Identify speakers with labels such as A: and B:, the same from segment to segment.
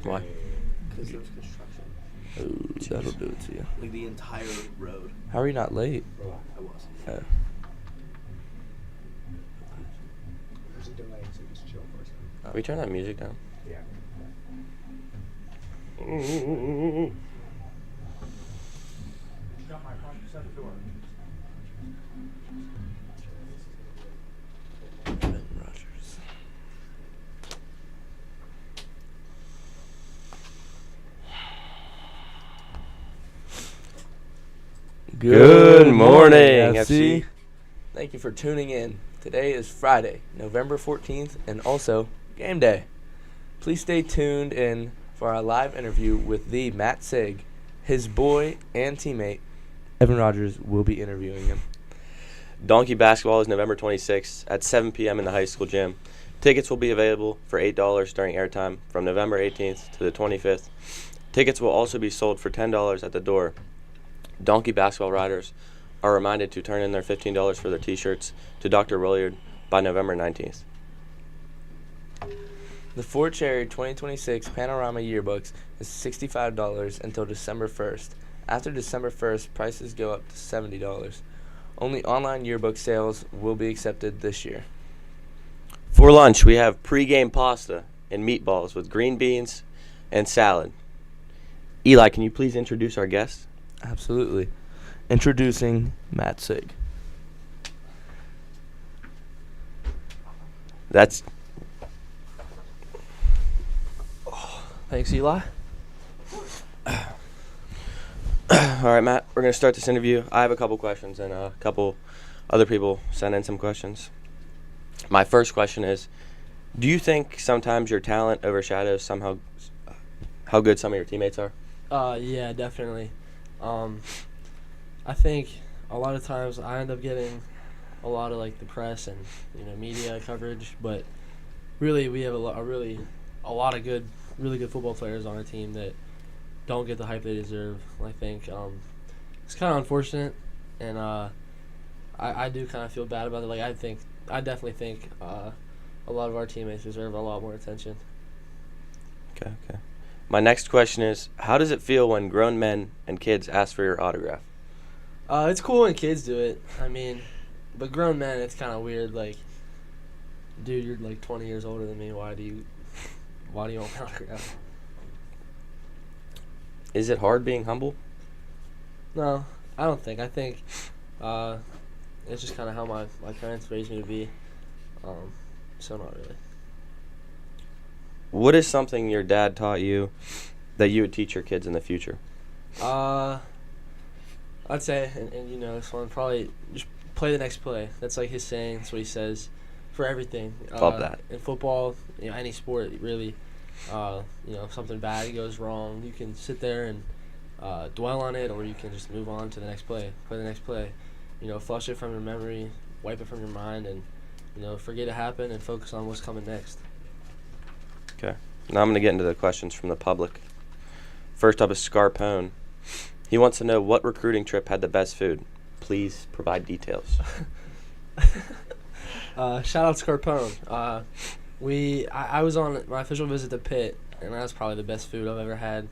A: Why?
B: Because there was construction.
C: Ooh, that'll do it to you.
B: Like the entire road.
C: How are you not late?
B: I was.
C: Oh.
D: There's a delay, so just chill for a second.
A: Can we turn that music down?
D: Yeah. Got my phone, shut the door.
C: Ben Rogers.
A: Good morning,
C: FC.
A: FC.
C: Thank you for tuning in. Today is Friday, November 14th, and also game day. Please stay tuned in for our live interview with the Matt Sig. His boy and teammate, Evan Rogers, will be interviewing him.
A: Donkey basketball is November 26th at 7 p.m. in the high school gym. Tickets will be available for $8 during airtime from November 18th to the 25th. Tickets will also be sold for $10 at the door. Donkey basketball riders are reminded to turn in their $15 for their T-shirts to Dr. Williard by November 19th.
C: The Fort Cherry 2026 Panorama Yearbooks is $65 until December 1st. After December 1st, prices go up to $70. Only online yearbook sales will be accepted this year.
A: For lunch, we have pre-game pasta and meatballs with green beans and salad. Eli, can you please introduce our guest?
C: Absolutely. Introducing Matt Sig.
A: That's
C: Thanks, Eli.
A: all right, Matt. We're going to start this interview. I have a couple questions, and a couple other people sent in some questions. My first question is, do you think sometimes your talent overshadows somehow how good some of your teammates are?
E: Yeah, definitely. I think a lot of times I end up getting a lot of like the press and media coverage, but really we have a lot of really good football players on our team that don't get the hype they deserve. I think it's kind of unfortunate, and I do kind of feel bad about it. Like I definitely think a lot of our teammates deserve a lot more attention.
A: Okay. My next question is, how does it feel when grown men and kids ask for your autograph?
E: It's cool when kids do it. I mean, but grown men, it's kind of weird. Like, dude, you're like 20 years older than me. Why do you want my autograph?
A: Is it hard being humble?
E: No, I don't think. I think it's just kind of how my parents raised me to be. So not really.
A: What is something your dad taught you that you would teach your kids in the future?
E: I'd say, and this one, probably just play the next play. That's like his saying. That's what he says for everything.
A: Love that.
E: In football, any sport, really, if something bad goes wrong, you can sit there and dwell on it, or you can just move on to the next play. Play the next play. Flush it from your memory, wipe it from your mind, and, forget it happened and focus on what's coming next.
A: Okay. Now I'm going to get into the questions from the public. First up is Scarpone. He wants to know what recruiting trip had the best food. Please provide details.
E: Shout out Scarpone. I was on my official visit to Pitt, and that was probably the best food I've ever had.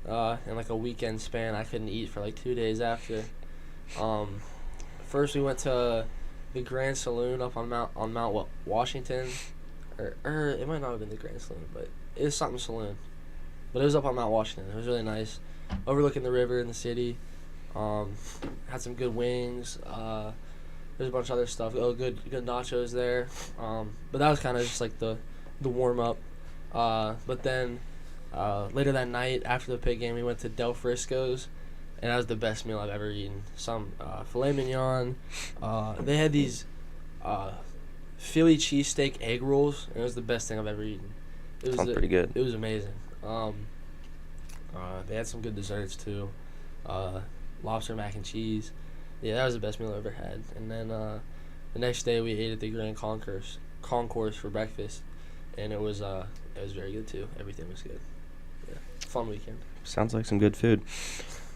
E: In like a weekend span, I couldn't eat for like 2 days after. First we went to the Grand Saloon up on Mount Washington. Or it might not have been the Grand Saloon, but it was something saloon. But it was up on Mount Washington. It was really nice, overlooking the river in the city. Had some good wings. There's a bunch of other stuff. Good nachos there. But that was kind of just like the warm up. But then later that night after the Pitt game, we went to Del Frisco's, and that was the best meal I've ever eaten. Some filet mignon. They had these Philly cheesesteak egg rolls, and it was the best thing I've ever eaten.
A: Sounds pretty good.
E: It was amazing. They had some good desserts too. Lobster mac and cheese. Yeah, that was the best meal I ever had. And then the next day we ate at the Grand Concourse for breakfast, and it was very good too. Everything was good. Yeah, fun weekend.
A: Sounds like some good food.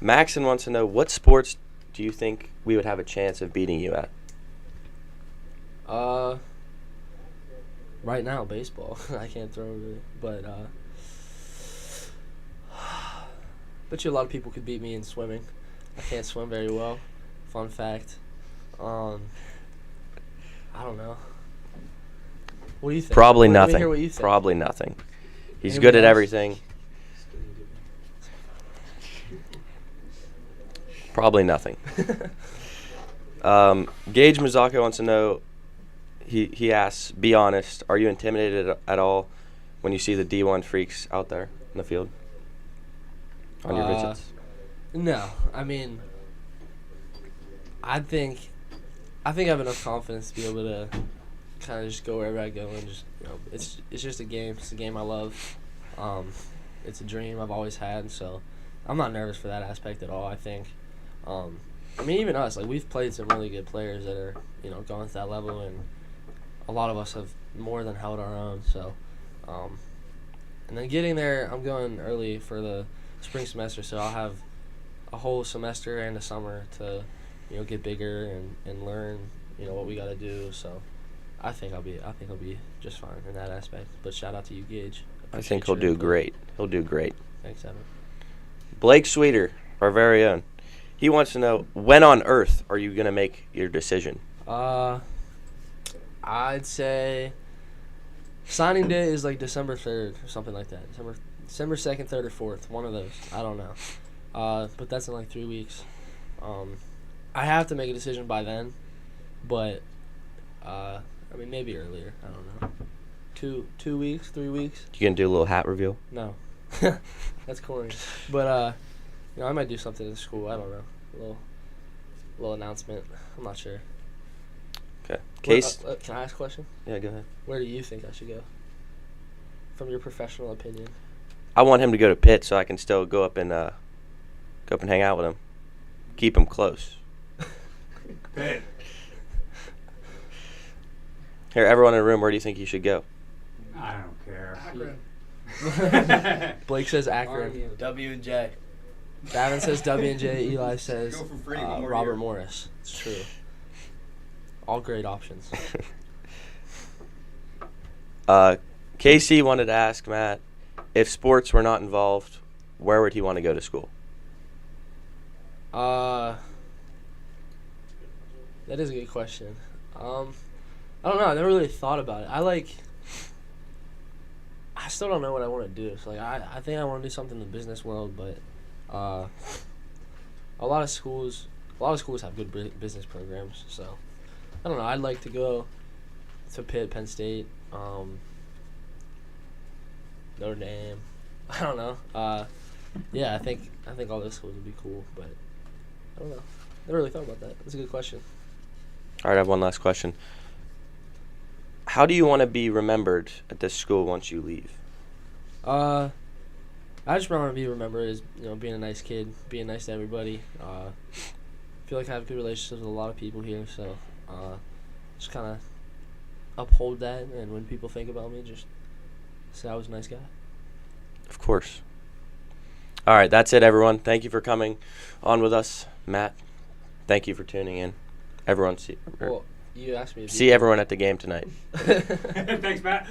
A: Maxon wants to know, what sports do you think we would have a chance of beating you at?
E: Right now, baseball. I can't throw really, but Bet you a lot of people could beat me in swimming. I can't swim very well. Fun fact. I don't know. What do you think?
A: Probably
E: Let me
A: nothing.
E: hear what you think.
A: Probably nothing. He's
E: Anybody
A: good at
E: else?
A: everything. Probably nothing. Gage Mazzacco wants to know. He asks, be honest, are you intimidated at all when you see the D1 freaks out there in the field on your visits?
E: No, I mean, I think I have enough confidence to be able to kind of just go wherever I go and just it's just a game. It's a game I love. It's a dream I've always had, so I'm not nervous for that aspect at all. I think. I mean, even us, like we've played some really good players that are going to that level, and a lot of us have more than held our own. So, and then getting there, I'm going early for the spring semester, so I'll have a whole semester and a summer to, get bigger and learn, what we got to do. So, I think I'll be just fine in that aspect. But shout out to you, Gage.
A: I think
E: Appreciate
A: he'll
E: your
A: do
E: input.
A: great. He'll do great.
E: Thanks, Evan.
A: Blake Sweeter, our very own. He wants to know, when on earth are you going to make your decision?
E: I'd say signing day is like December 3rd or something like that. December 2nd, 3rd, or 4th. One of those. I don't know. But that's in like 3 weeks. I have to make a decision by then, but I mean maybe earlier. I don't know. 2 weeks, 3 weeks.
A: You going to do a little hat reveal?
E: No, that's corny. But I might do something in school. I don't know. A little announcement. I'm not sure.
A: Okay. Case?
E: Can I ask a question?
A: Yeah, go ahead.
E: Where do you think I should go? From your professional opinion.
A: I want him to go to Pitt so I can still go up and hang out with him. Keep him close.
D: Pitt.
A: Here, everyone in the room, where do you think you should go?
D: I don't care.
E: Blake says Akron.
B: W&J.
E: Davin says W&J. Eli says
D: Go for free one more
E: Robert
D: year.
E: Morris. It's true. All great options.
A: Casey wanted to ask Matt, if sports were not involved, where would he want to go to school?
E: That is a good question. I don't know. I never really thought about it. I still don't know what I want to do. So I think I want to do something in the business world, but a lot of schools have good business programs. So I don't know. I'd like to go to Pitt, Penn State, Notre Dame. I don't know. Yeah, I think all those schools would be cool, but I don't know. Never really thought about that. That's a good question.
A: All right, I have one last question. How do you want to be remembered at this school once you leave?
E: I just want to be remembered as being a nice kid, being nice to everybody. Feel like I have good relationships with a lot of people here, so just kind of uphold that. And when people think about me, just say I was a nice guy.
A: Of course. All right, that's it, everyone. Thank you for coming on with us. Matt, thank you for tuning in. Everyone,
E: Well, you asked me.
A: see everyone at the game tonight.
D: Thanks, Matt.